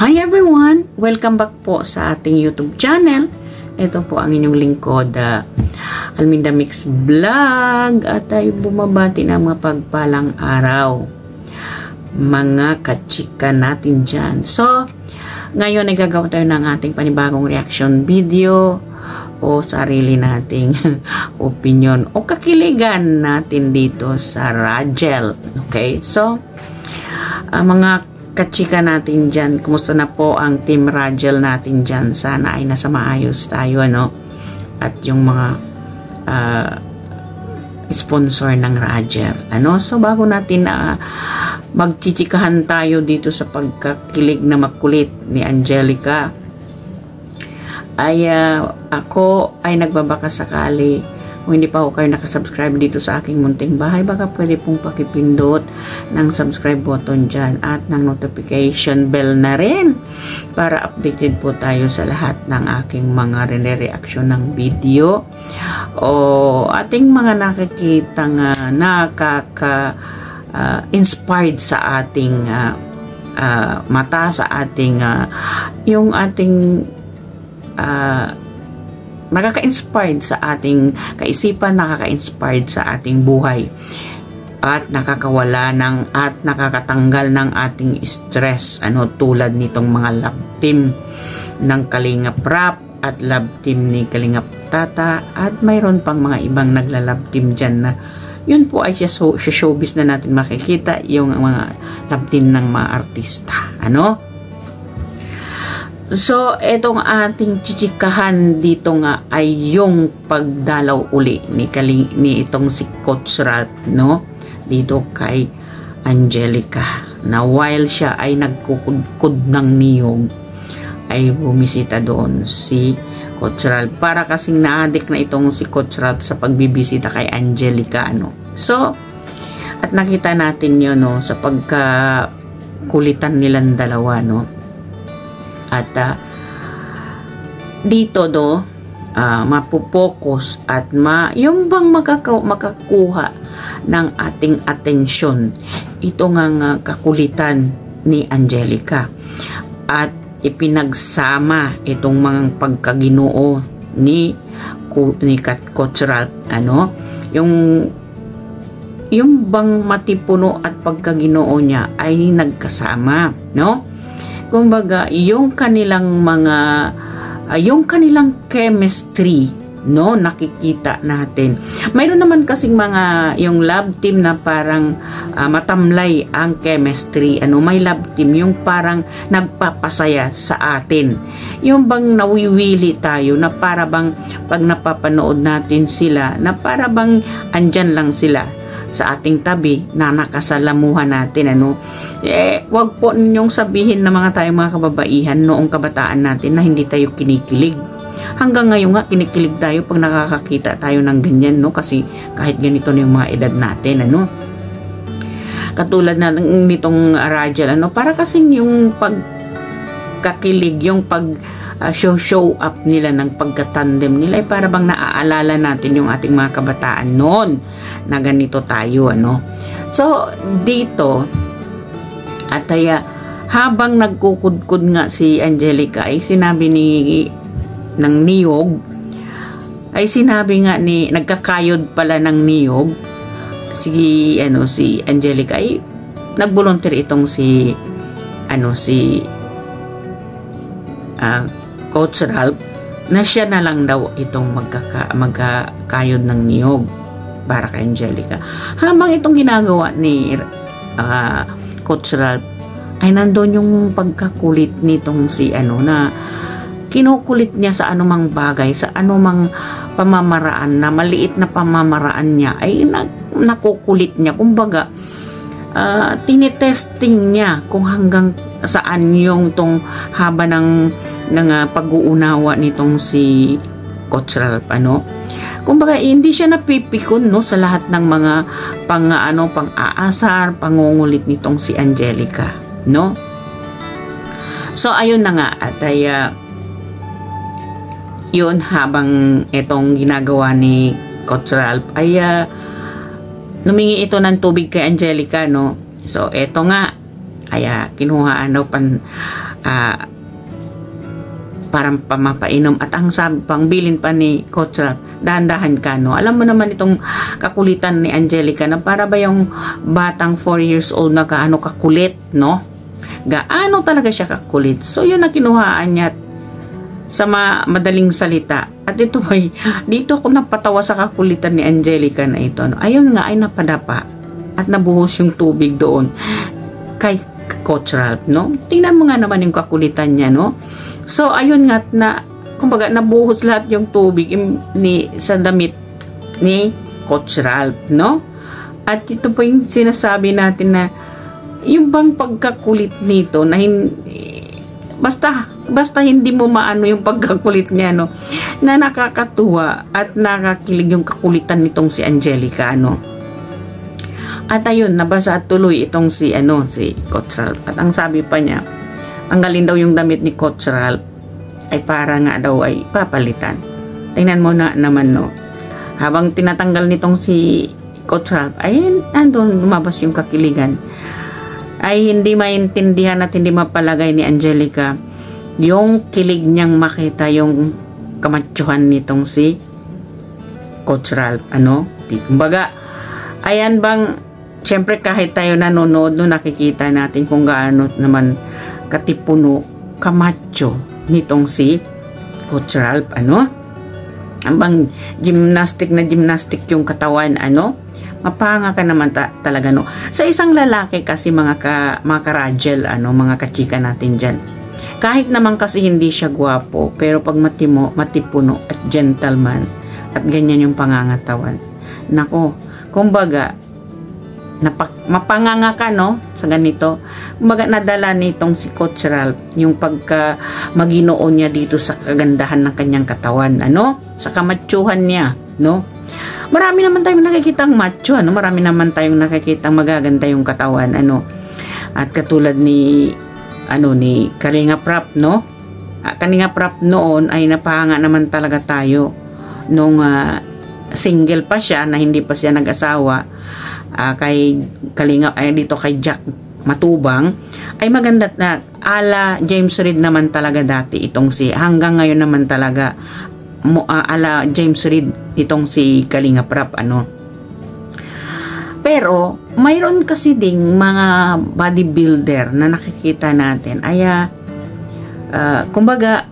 Hi everyone! Welcome back po sa ating YouTube channel. Ito po ang inyong lingkod, Alminda Mix Vlog. At ay bumabati ng mga pagpalang araw. Mga kachika natin dyan. So, ngayon ay gagawa tayo ng ating panibagong reaction video o sarili nating opinion o kakiligan natin dito sa Rajel. Okay? So, mga kachika natin dyan, kumusta na po ang Team Rajel natin dyan? Sana ay nasa maayos tayo, ano? At yung mga sponsor ng Rajel, ano? So, bago natin magchichikahan tayo dito sa pagkakilig na makulit ni Angelica, ay ako ay nagbabaka sakali, kung hindi pa ako kayo nakasubscribe dito sa aking munting bahay, baka pwede pong pakipindot ng subscribe button dyan at ng notification bell na rin para updated po tayo sa lahat ng aking mga reaction ng video o ating mga nakikitang inspired sa ating mata, sa ating yung ating nakaka-inspired sa ating kaisipan, nakaka-inspired sa ating buhay at nakakawala ng at nakakatanggal ng ating stress, ano, tulad nitong mga love team ng Kalingap Rap at love team ni Kalingap Tata at mayroon pang mga ibang nagla-love team dyan na yun po ay sa showbiz na natin makikita yung mga love team ng mga artista, ano. So, etong ating chichikahan dito nga ay yung pagdalaw uli ni itong si Coach Ralph, no? Dito kay Angelica. Na while siya ay nagkukudkud ng niyog, ay bumisita doon si Coach Ralph. Para kasing naadik na itong si Coach Ralph sa pagbibisita kay Angelica, ano? So, at nakita natin yun, no? Sa pagkakulitan nilang dalawa, no? At dito mapupokus at yung bang makakuha ng ating atensyon ito nga kakulitan ni Angelica at ipinagsama itong mga pagkaginoo ni Coach Ralph, ano, yung bang matipuno at pagkaginoo niya ay nagkasama, no? Kumbaga, yung kanilang yung kanilang chemistry, no, nakikita natin. Mayroon naman kasing mga, yung love team na parang matamlay ang chemistry, ano, may love team, yung parang nagpapasaya sa atin. Yung bang nawiwili tayo, na para bang pag napapanood natin sila, na para bang andyan lang sila sa ating tabi na nakasalamuhan natin, ano. Wag po ninyong sabihin na mga tayo mga kababaihan noong kabataan natin na hindi tayo kinikilig. Hanggang ngayon nga kinikilig tayo pag nakakakita tayo ng ganyan, no, kasi kahit ganito na yung mga edad natin, ano. Katulad na nitong Rajel, ano, para kasing yung pagkakilig, yung show up nila ng pagkatandem nila ay para bang naaalala natin yung ating mga kabataan noon na ganito tayo, ano. So dito at habang nagkukudkud nga si Angelica ay sinabi ng niyog, ay sinabi nga ni nagkakayod pala ng niyog si Angelica ay nagvolunteer itong si Coach Ralph na siya na lang daw itong magkakayod ng niyog para kay Angelica. Habang itong ginagawa ni Coach Ralph ay nandoon yung pagkakulit nitong si na kinukulit niya sa anumang bagay, sa anumang pamamaraan na maliit na pamamaraan niya ay nakukulit niya. Kumbaga, tinitesting niya kung hanggang saan yung tong haba ng pag-uunawa nitong si Coach Ralph, ano. Kumbaga, hindi siya napipikon, no, sa lahat ng mga pang-aasar, pangungulit nitong si Angelica, no. So ayun na nga, at yun, habang itong ginagawa ni Coach Ralph ay numingi ito ng tubig kay Angelica, no. So eto nga ay kinuhaan daw parang pamapainom. At ang sabi pang bilin pa ni Coach Ralph, dahan-dahan ka, no? Alam mo naman itong kakulitan ni Angelica na para ba yung batang 4 years old na gaano kakulit, no? Gaano talaga siya kakulit. So yun na kinuhaan niya sa madaling salita. At ito ay, dito ako napatawa sa kakulitan ni Angelica na ito, no? Ayun nga ay napadapa at nabuhos yung tubig doon kay Coach Ralph, no? Tingnan mo nga naman yung kakulitan niya, no? So, ayun nga na, kumbaga, nabuhos lahat yung tubig sa damit ni Coach Ralph, no? At ito po yung sinasabi natin na, yung bang pagkakulit nito, na basta hindi mo maano yung pagkakulit niya, no? Na nakakatuwa at nakakilig yung kakulitan nitong si Angelica, no? At ayun, nabasa tuloy itong si Coach Ralph. At ang sabi pa niya, tanggalin daw yung damit ni Coach Ralph ay para nga daw ay papalitan. Tingnan mo na naman, no. Habang tinatanggal nitong si Coach Ralph, ay andun lumabas yung kakiligan. Ay hindi maintindihan at hindi mapalagay ni Angelica yung kilig niyang makita yung kamatsuhan nitong si Coach Ralph. Kumbaga, ayan bang, syempre kahit tayo nanonood, no, nakikita natin kung gaano naman katipuno, kamacho nitong si Coach Ralph, ang bang gymnastic yung katawan, mapanga ka naman talaga, no. Sa isang lalaki kasi mga karajel, mga kachika natin dyan, kahit naman kasi hindi siya gwapo, pero pag matipuno at gentleman at ganyan yung pangangatawan, nako, kumbaga mapanganga ka, no, sa ganito. Kumbaga nadala nitong si Coach Ralph yung pagka Maginoo niya dito sa kagandahan ng kanyang katawan, sa kamatsuhan niya, no. Marami naman tayong nakikitang macho, marami naman tayong nakikitang magaganda yung katawan, at katulad ni Kalinga Prap, no. Kalinga Prap noon ay napahanga naman talaga tayo nung single pa siya, na hindi pa siya nag-asawa, kay Kalinga, dito kay Jack Matubang, ay maganda na ala James Reid naman talaga dati itong hanggang ngayon naman talaga ala James Reid itong si Kalinga Prap, Pero mayroon kasi ding mga bodybuilder na nakikita natin ay kumbaga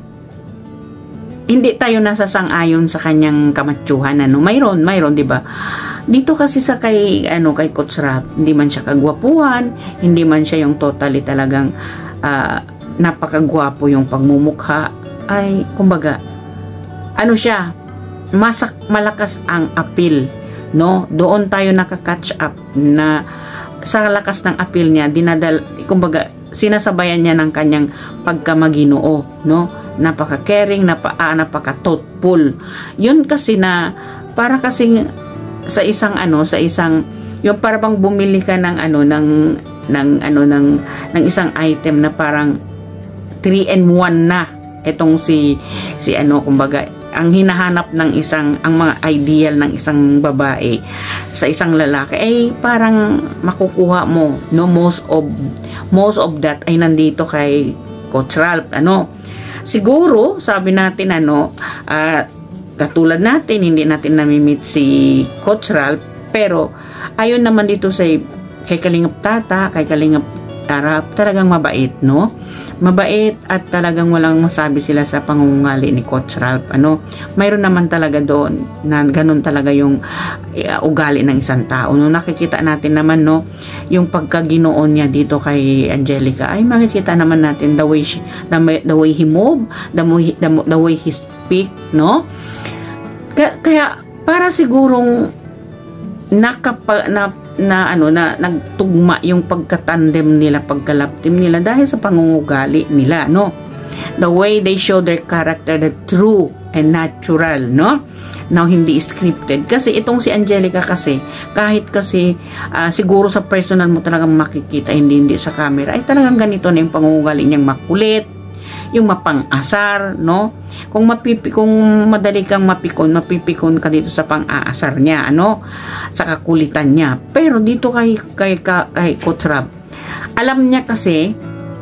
hindi tayo nasasang-ayon sa kanyang kamatsuhan, mayroon, 'di ba? Dito kasi sa kay Coach Ralph, hindi man siya kagwapuhan, hindi man siya yung totally talagang napakagwapo yung pagmumukha, ay kumbaga siya, malakas ang appeal, no? Doon tayo nakaka-catch up na sa lakas ng appeal niya, kumbaga sinasabayan niya ng kanyang pagkamaginoo, no? Napaka-caring, napaka-thoughtful. Yun kasi na para kasing sa isang yung para bang bumili ka ng ng isang item na parang 3-in-1 na itong kumbaga ang hinahanap ng ang mga ideal ng isang babae sa isang lalaki ay parang makukuha mo, no. Most of that ay nandito kay Coach Ralph, siguro sabi natin katulad natin, hindi natin nami-meet si Coach Ralph, pero ayon naman dito kay Kalingap Tata, kay Kalingap Ralph, talagang mabait, no? Mabait at talagang walang masabi sila sa pangungali ni Coach Ralph, Mayroon naman talaga doon na ganun talaga yung ugali ng isang tao, no? Nakikita natin naman, no, yung pagkaginoon niya dito kay Angelica, ay makikita naman natin the way he move, the way he speak, no? Kaya para sigurong nagtugma yung pagkatandem nila, pagkalaptim nila dahil sa pangungugali nila, no? The way they show their character, the true and natural, no? Now, hindi scripted. Kasi itong si Angelica kasi, kahit kasi siguro sa personal mo talagang makikita, hindi sa camera, ay talagang ganito na yung pangungugali niyang makulit, yung mapang-asar, no? Kung madali kang mapikon ka dito sa pang-aasar niya, sa kakulitan niya. Pero dito kay Coach Ralph, alam niya kasi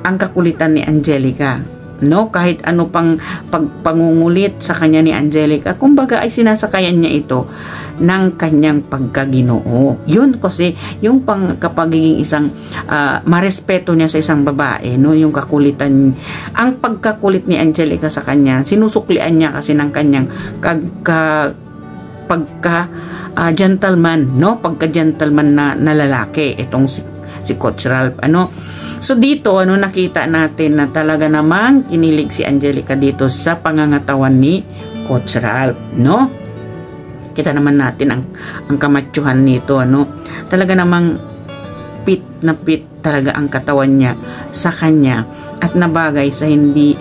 ang kakulitan ni Angelica, no? Kahit ano pang pagpangungulit sa kanya ni Angelica, kumbaga ay sinasakayan niya ito ng kanyang pagkaginoo. Yun kasi yung kapagiging isang marespeto niya sa isang babae, no? Yung kakulitan, ang pagkakulit ni Angelica sa kanya, sinusuklian niya kasi ng kanyang gentleman, no? Pagka-gentleman na lalaki itong si Coach Ralph, ano? So dito, nakita natin na talaga namang kinilig si Angelica dito sa pangangatawan ni Coach Ralph, no? Kita naman natin ang kamatyuhan nito, ano? Talaga namang pit na pit talaga ang katawan niya sa kanya at nabagay sa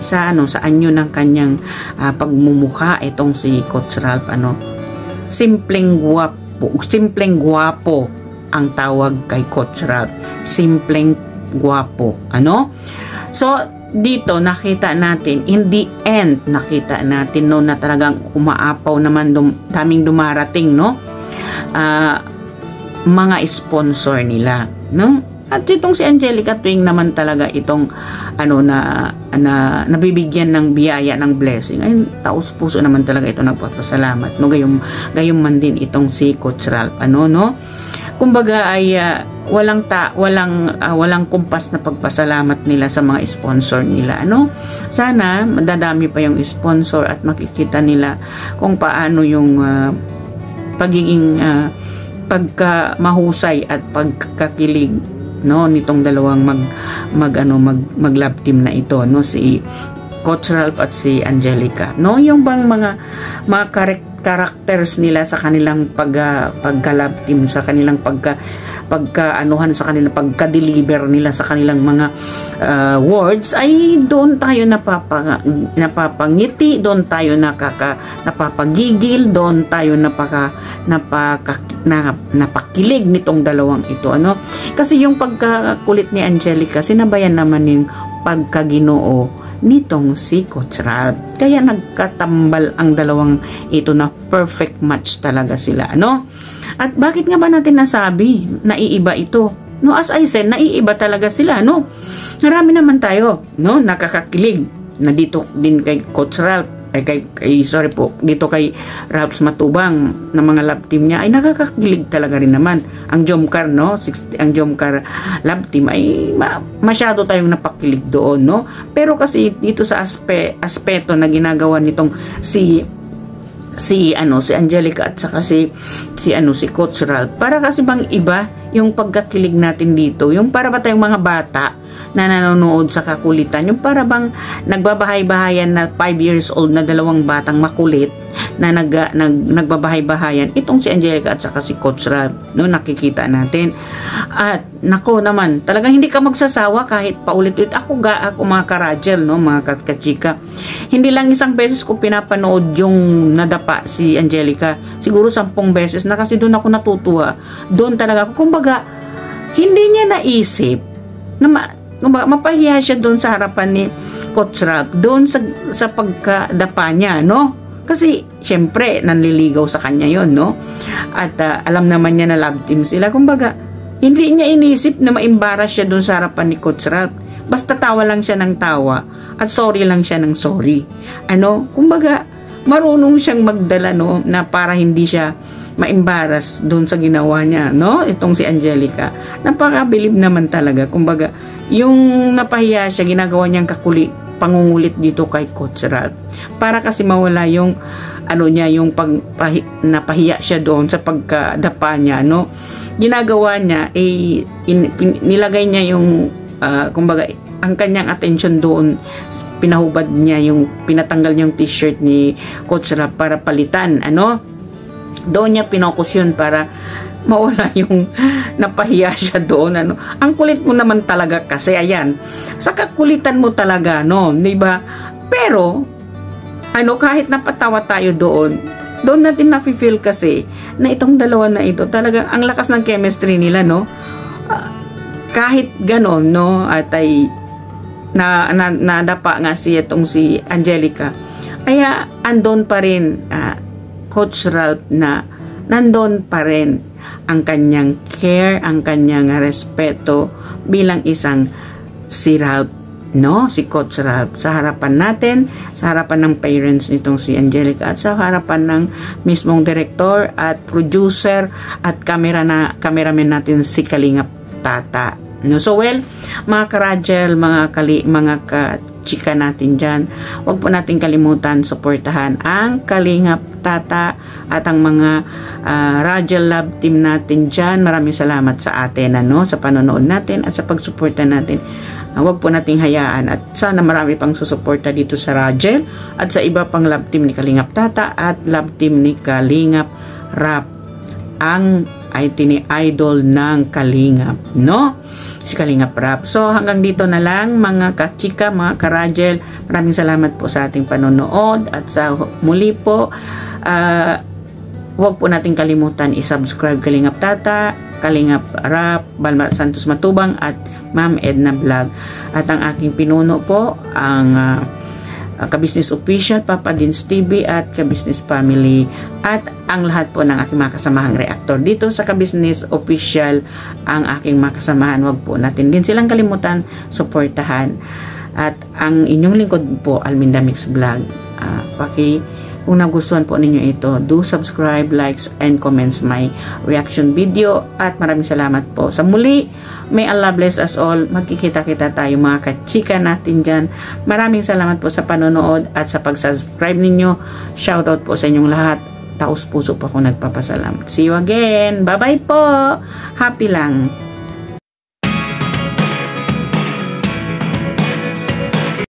sa anyo ng kanyang pagmumukha itong si Coach Ralph, ano? Simpleng gwapo ang tawag kay Coach Ralph. Simpleng gwapo, ano? So dito nakita natin, in the end nakita natin, no, na talagang umaapaw naman, daming dumarating, no, mga sponsor nila, no? At itong si Angelica, tuwing naman talaga itong nabibigyan ng biyaya, ng blessing, ay taos puso naman talaga ito nagpapasalamat, no? Gayong man din itong si Coach Ralph, no? Kumbaga ay walang kumpas na pagpasalamat nila sa mga sponsor nila, ano? Sana madadami pa yung sponsor at makikita nila kung paano yung pagiging pagkamahusay at pagkakilig, no, nitong dalawang mag-love team na ito, no, si Coach Ralph at si Angelica, no? Yung bang mga characters nila sa kanilang pagka-love team, sa kanilang pagka-anuhan, sa kanilang pagka-deliver nila sa kanilang mga words, ay doon tayo napapangiti, doon tayo napapagigil, doon tayo napakilig nitong dalawang ito, ano? Kasi yung pagkakulit ni Angelica, sinabayan naman yung pagkaginoo nitong si Coach Ralph. Kaya nagkatambal ang dalawang ito na perfect match talaga sila, no? At bakit nga ba natin nasabi naiiba ito? No, as I said, naiiba talaga sila, no? Marami naman tayo, no, nakakakilig na dito din kay Coach Ralph, dito kay Ralph Matubang na mga love team niya ay nakakakilig talaga rin naman. Ang Jomcar, no, ang Jomcar love team ay masyado tayong napakilig doon, no? Pero kasi dito sa aspeto na ginagawa nitong si Angelica at saka si Coach Ralph, para kasi bang iba yung pagkakilig natin dito, yung para ba tayong mga bata na nanonood sa kakulitan, yung para bang nagbabahay-bahayan na 5 years old na dalawang batang makulit na nagbabahay-bahayan, itong si Angelica at saka si Coach Ralph, no, nakikita natin. At nako naman, talagang hindi ka magsasawa kahit paulit-ulit. Ako mga karajel, no, mga kachika, hindi lang isang beses ko pinapanood yung nadapa si Angelica, siguro 10 beses na, kasi doon ako natutuwa. Doon talaga ako, kumbaga hindi niya naisip na mapahiya siya doon sa harapan ni Coach Ralph, doon sa pagkadapa niya, no? Kasi syempre nanliligaw sa kanya yon, no? At alam naman niya na love team sila. Kumbaga hindi niya inisip na ma-embarrass siya doon sa harapan ni Coach Ralph. Basta tawa lang siya ng tawa at sorry lang siya ng sorry, ano? Kumbaga marunong siyang magdala, no, na para hindi siya ma-embarrass doon sa ginawa niya, no? Itong si Angelica, napakabilib naman talaga. Kumbaga yung napahiya siya, ginagawa niyang pangungulit dito kay Coach Ralph, para kasi mawala yung niya, yung napahiya siya doon sa pagkadapa niya, no? Ginagawa niya nilagay niya yung kumbaga ang kanyang attention doon, pinahubad niya pinatanggal niya yung t-shirt ni Coach Ralph para palitan, ano? Doon niya pinokus yun para mawala yung napahiya siya doon, ano? Ang kulit mo naman talaga kasi, ayan, sa kakulitan mo talaga, no, diba? Pero kahit napatawa tayo doon natin na-feel kasi na itong dalawa na ito talaga ang lakas ng chemistry nila, no? Kahit ganon, no, at ay nadapa nga itong si Angelica, kaya andon pa rin Coach Ralph, na nandun pa rin ang kanyang care, ang kanyang respeto bilang isang si Ralph no, si Coach Ralph, sa harapan natin, sa harapan ng parents nitong si Angelica, at sa harapan ng mismong director at producer at cameraman natin si Kalingap Tata. No, so well, mga ka-Rajel, mga ka-chika natin dyan, huwag po natin kalimutan suportahan ang Kalingap Tata at ang mga Rajel Love Team natin dyan. Maraming salamat sa atin, sa panonood natin at sa pagsuporta natin. Huwag po nating hayaan at sana marami pang susuporta dito sa Rajel at sa iba pang love team ni Kalingap Tata at love team ni Kalingap Rap, ang idol ng Kalingap, no? Si Kalingap Rap. So hanggang dito na lang mga kachika, mga ka-Rajel. Maraming salamat po sa ating panonood at sa muli po, huwag po nating kalimutan i-subscribe Kalingap Tata, Kalingap Rap, Balma Santos Matubang at Ma'am Edna Vlog. At ang aking pinuno po, ang Ka-Business Official, Papa Dins TV at Ka-Business Family at ang lahat po ng aking mga kasamahang reactor dito sa Ka-Business Official, ang aking mga kasamahan. Huwag po natin din silang kalimutan suportahan. At ang inyong lingkod po, Alminda Mix Vlog. Kung nagustuhan po ninyo ito, do subscribe, likes, and comments my reaction video. At maraming salamat po. Sa muli, may Allah bless us all. Magkikita-kita tayo mga kachika natin dyan. Maraming salamat po sa panonood at sa pag-subscribe ninyo. Shoutout po sa inyong lahat. Taos puso po ako nagpapasalamat. See you again. Bye-bye po. Happy lang.